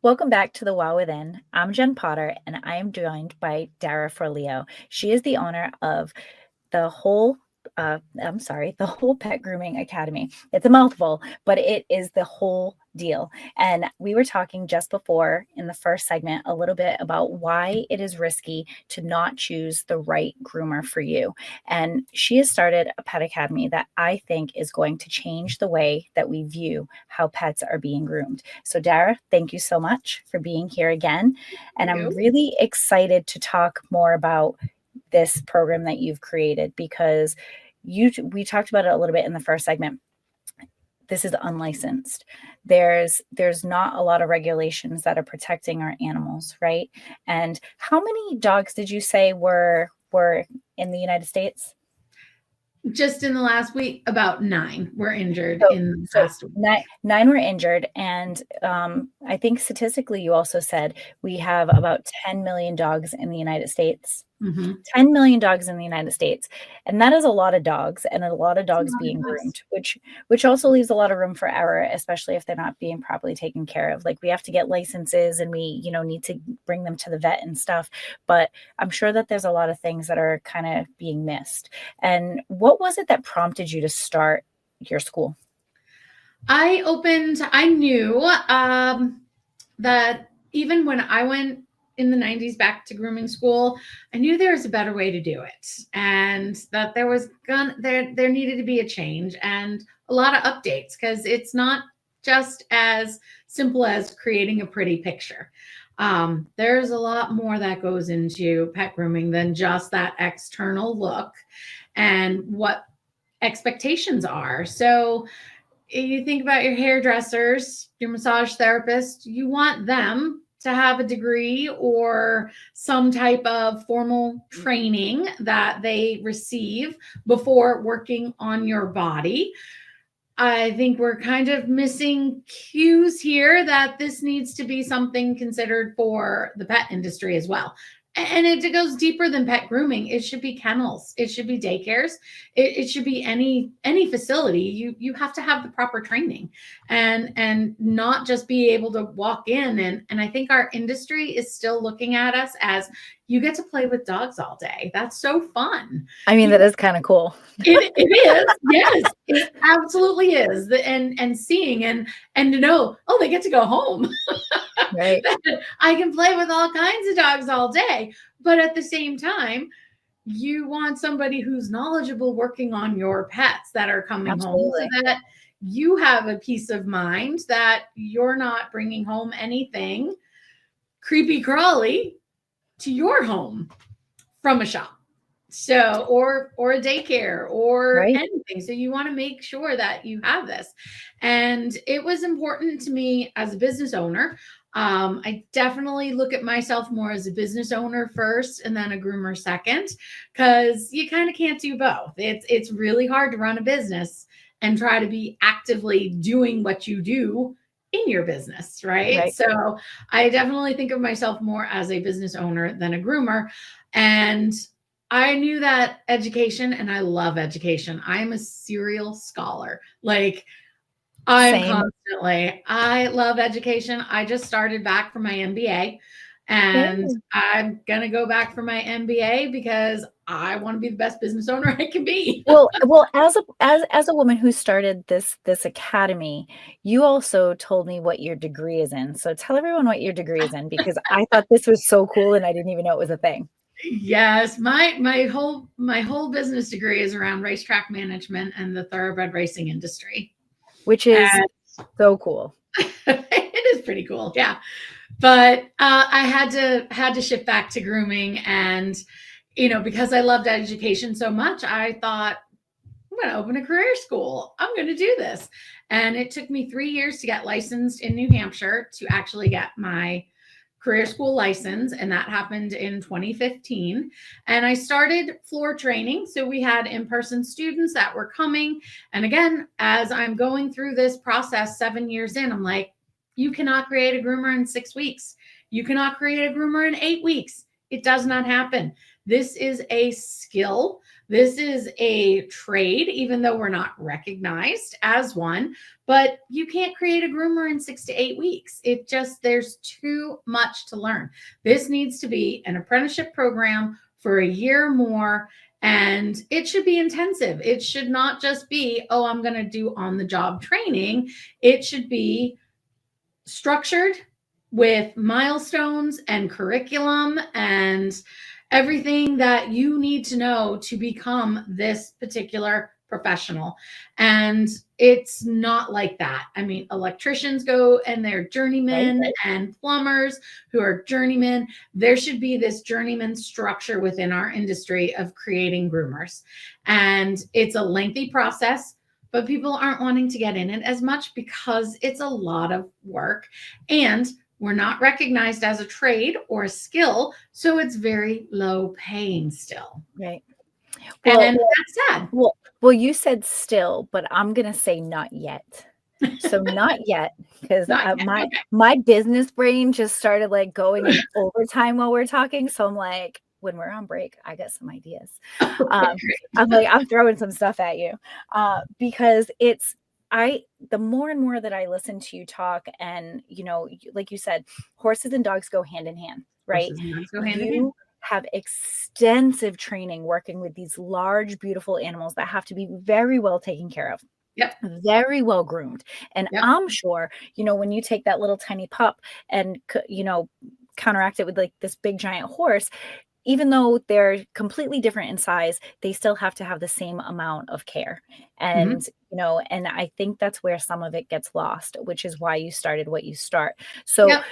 Welcome back to the Wow Within. I'm Jen Potter, and I am joined by Dara Forleo. She is the owner of the whole the whole Pet Grooming Academy. It's a mouthful, but it is the whole deal. And we were talking just before in the first segment a little bit about why it is risky to not choose the right groomer for you. And she has started a pet academy that I think is going to change the way that we view how pets are being groomed. So, Dara, thank you so much for being here again. And I'm You. really excited to talk more about this program that you've created because we talked about it a little bit in the first segment. This is unlicensed. There's not a lot of regulations that are protecting our animals, right? And how many dogs did you say were in the United States? Just in the last week, about 9 were injured So, in the so last week. nine were injured, and I think statistically, you also said we have about 10 million dogs in the United States. Mhm. 10 million dogs in the United States. And that is a lot of dogs and a lot of It's a dogs lot being of us. groomed, which also leaves a lot of room for error, especially if they're not being properly taken care of. Like we have to get licenses and we, need to bring them to the vet and stuff. But I'm sure that there's a lot of things that are kind of being missed. And what was it that prompted you to start your school? I knew that even when I went in the 90s back to grooming school, I knew there was a better way to do it and that there needed to be a change and a lot of updates because it's not just as simple as creating a pretty picture. There's a lot more that goes into pet grooming than just that external look and what expectations are. So you think about your hairdressers, your massage therapist, you want them to have a degree or some type of formal training that they receive before working on your body. I think we're kind of missing cues here that this needs to be something considered for the pet industry as well. And it goes deeper than pet grooming. It should be kennels. It should be daycares. It should be any facility. You have to have the proper training and not just be able to walk in. And I think our industry is still looking at us as you get to play with dogs all day. That's so fun. I mean, that is kind of cool. It is, yes, it absolutely is. And seeing and to know, oh, they get to go home. Right. I can play with all kinds of dogs all day, but at the same time, you want somebody who's knowledgeable working on your pets that are coming home so Absolutely. that you have a peace of mind that you're not bringing home anything creepy crawly to your home from a shop. So, or a daycare or Right. anything. So you want to make sure that you have this. And it was important to me as a business owner. I definitely look at myself more as a business owner first and then a groomer second, because you kind of can't do both. It's really hard to run a business and try to be actively doing what you do in your business, right? Right. So I definitely think of myself more as a business owner than a groomer. And I knew that education, and I love education. I'm a serial scholar. Like Same. I love education. I just started back for my MBA and Yay. I'm going to go back for my MBA because I want to be the best business owner I can be. Well, as a woman who started this academy, you also told me what your degree is in. So tell everyone what your degree is in because I thought this was so cool and I didn't even know it was a thing. Yes, my whole business degree is around racetrack management and the thoroughbred racing industry. Which is And so cool. it is pretty cool. Yeah. But I had to shift back to grooming, and because I loved education so much, I thought I'm going to open a career school. I'm going to do this, and it took me 3 years to get licensed in New Hampshire to actually get my career school license, and that happened in 2015. And I started floor training, so we had in-person students that were coming. And again, as I'm going through this process 7 years in, I'm like, you cannot create a groomer in 6 weeks. You cannot create a groomer in 8 weeks. It does not happen. This is a skill This is a trade, even though we're not recognized as one, but you can't create a groomer in 6 to 8 weeks. There's too much to learn. This needs to be an apprenticeship program for a year or more, and it should be intensive. It should not just be, oh, I'm going to do on the job training. It should be structured with milestones and curriculum and everything that you need to know to become this particular professional. And it's not like that. I mean, electricians go and they're journeymen, Right. and plumbers who are journeymen. There should be this journeyman structure within our industry of creating groomers. And it's a lengthy process, but people aren't wanting to get in it as much because it's a lot of work, and we're not recognized as a trade or a skill, so it's very low paying still. Right. And Well, that's sad. well, you said still, but I'm gonna say not yet. So not yet, because Not yet. my Okay. my business brain just started like going in overtime while we're talking. So I'm like, when we're on break, I got some ideas. Okay, great. I'm like, I'm throwing some stuff at you, because the more and more that I listen to you talk, and like you said, horses and dogs go hand in hand, right? Horses and dogs go hand in hand. You have extensive training working with these large, beautiful animals that have to be very well taken care of. Yep. Very well groomed. And Yep. I'm sure, when you take that little tiny pup and, counteract it with like this big giant horse, even though they're completely different in size, they still have to have the same amount of care. Mhm. And I think that's where some of it gets lost, which is why you started what you start. So Yep.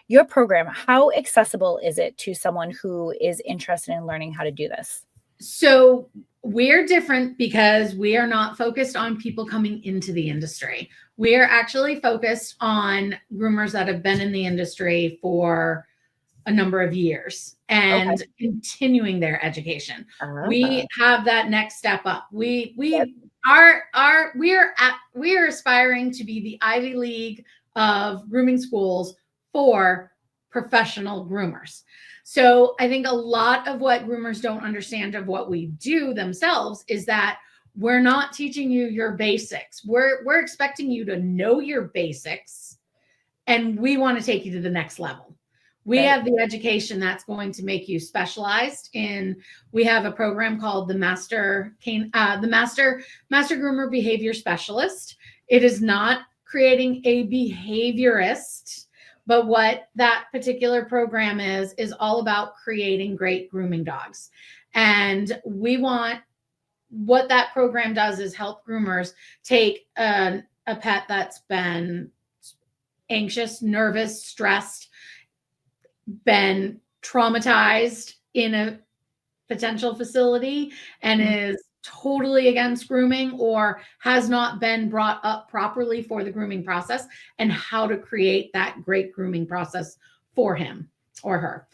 your program, how accessible is it to someone who is interested in learning how to do this? So we're different because we are not focused on people coming into the industry. We are actually focused on groomers that have been in the industry for a number of years and Okay. continuing their education. Uh, We have that next step up. Yep. We are aspiring to be the Ivy League of grooming schools for professional groomers. So I think a lot of what groomers don't understand of what we do themselves is that we're not teaching you your basics. We're expecting you to know your basics, and we want to take you to the next level. We Right. have the education that's going to make you specialized in. We have a program called the Master Groomer Behavior Specialist. It is not creating a behaviorist, but what that particular program is all about creating great grooming dogs. And what that program does is help groomers take a pet that's been anxious, nervous, stressed, been traumatized in a potential facility and is totally against grooming or has not been brought up properly for the grooming process, and how to create that great grooming process for him or her.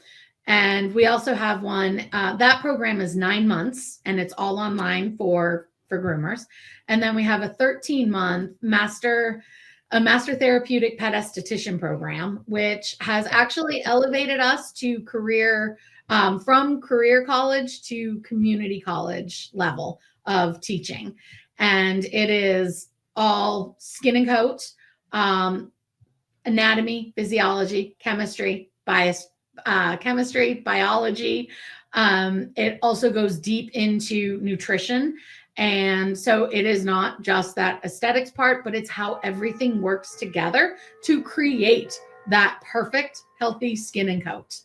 And we also have one, that program is 9 months and it's all online for groomers. And then we have a 13-month master therapeutic pet esthetician program, which has actually elevated us to from career college to community college level of teaching. And it is all skin and coat, anatomy, physiology, chemistry, biology. It also goes deep into nutrition. And so it is not just that aesthetics part, but it's how everything works together to create that perfect, healthy skin and coat.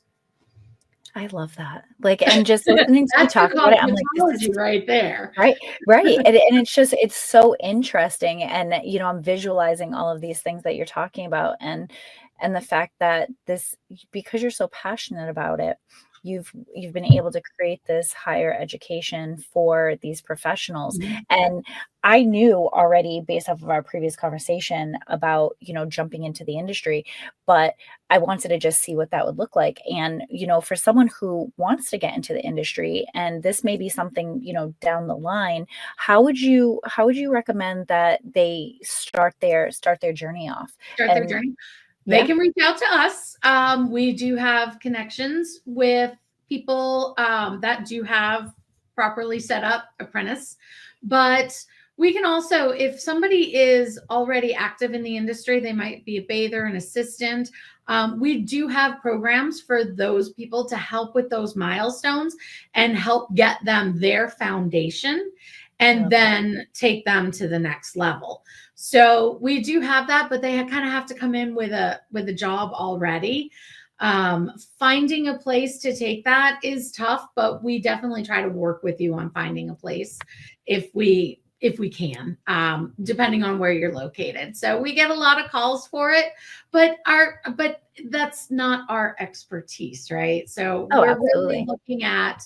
I love that. Like, and just listening to you That's talk about it, I'm like, this is cosmetology right there. right, right. And it's so interesting. And, I'm visualizing all of these things that you're talking about. And the fact that because you're so passionate about it, you've been able to create this higher education for these professionals. Mhm. And I knew already, based off of our previous conversation, about, jumping into the industry, but I wanted to just see what that would look like. And, for someone who wants to get into the industry, and this may be something, down the line, how would you recommend that they start their journey off? Start their And journey. They yeah, can reach out to us. We do have connections with people that do have properly set up apprentice. But we can also, if somebody is already active in the industry, they might be a bather, an assistant. We do have programs for those people to help with those milestones and help get them their foundation and then take them to the next level. So we do have that, but they kind of have to come in with a job already. Finding a place to take that is tough, but we definitely try to work with you on finding a place if we can, depending on where you're located. So we get a lot of calls for it, but that's not our expertise, right? So we're really looking at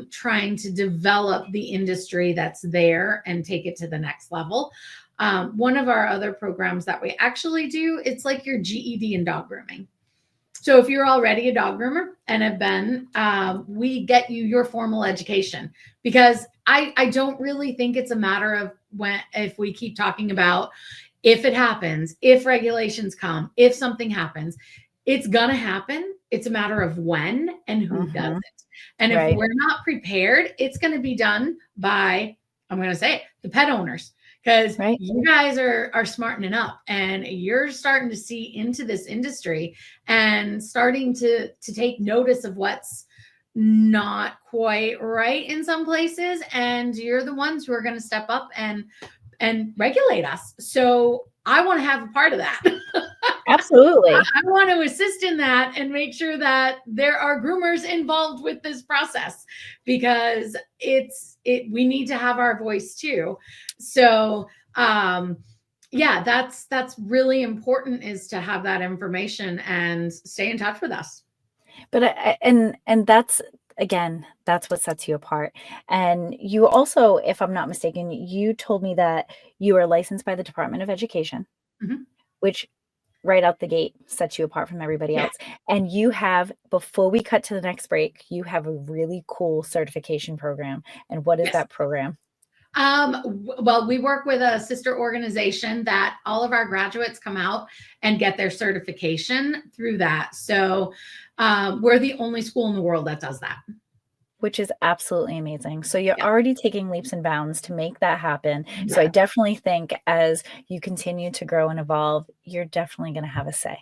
trying to develop the industry that's there and take it to the next level. One of our other programs that we actually do, it's like your GED in dog grooming. So if you're already a dog groomer and have been, we get you your formal education, because I don't really think it's a matter of if we keep talking about if it happens, if regulations come, if something happens, it's going to happen. It's a matter of when and who does it. And if we're not prepared, it's going to be done by, I'm going to say it, the pet owners. Because you guys are smartening up and you're starting to see into this industry and starting to take notice of what's not quite right in some places. And you're the ones who are going to step up and regulate us. So I want to have a part of that. Absolutely. I want to assist in that and make sure that there are groomers involved with this process, because we need to have our voice too. So yeah, that's really important, is to have that information and stay in touch with us. But and that's, again, that's what sets you apart. And you also, if I'm not mistaken, you told me that you are licensed by the Department of Education, which right out the gate sets you apart from everybody else. And you have, before we cut to the next break, you have a really cool certification program. And what is that program? Well, we work with a sister organization that all of our graduates come out and get their certification through that. So we're the only school in the world that does that. Which is absolutely amazing. So you're already taking leaps and bounds to make that happen. So I definitely think as you continue to grow and evolve, you're definitely going to have a say.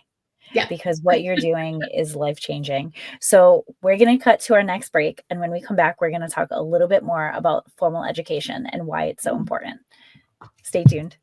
Because what you're doing is life-changing. So we're going to cut to our next break. And when we come back, we're going to talk a little bit more about formal education and why it's so important. Stay tuned.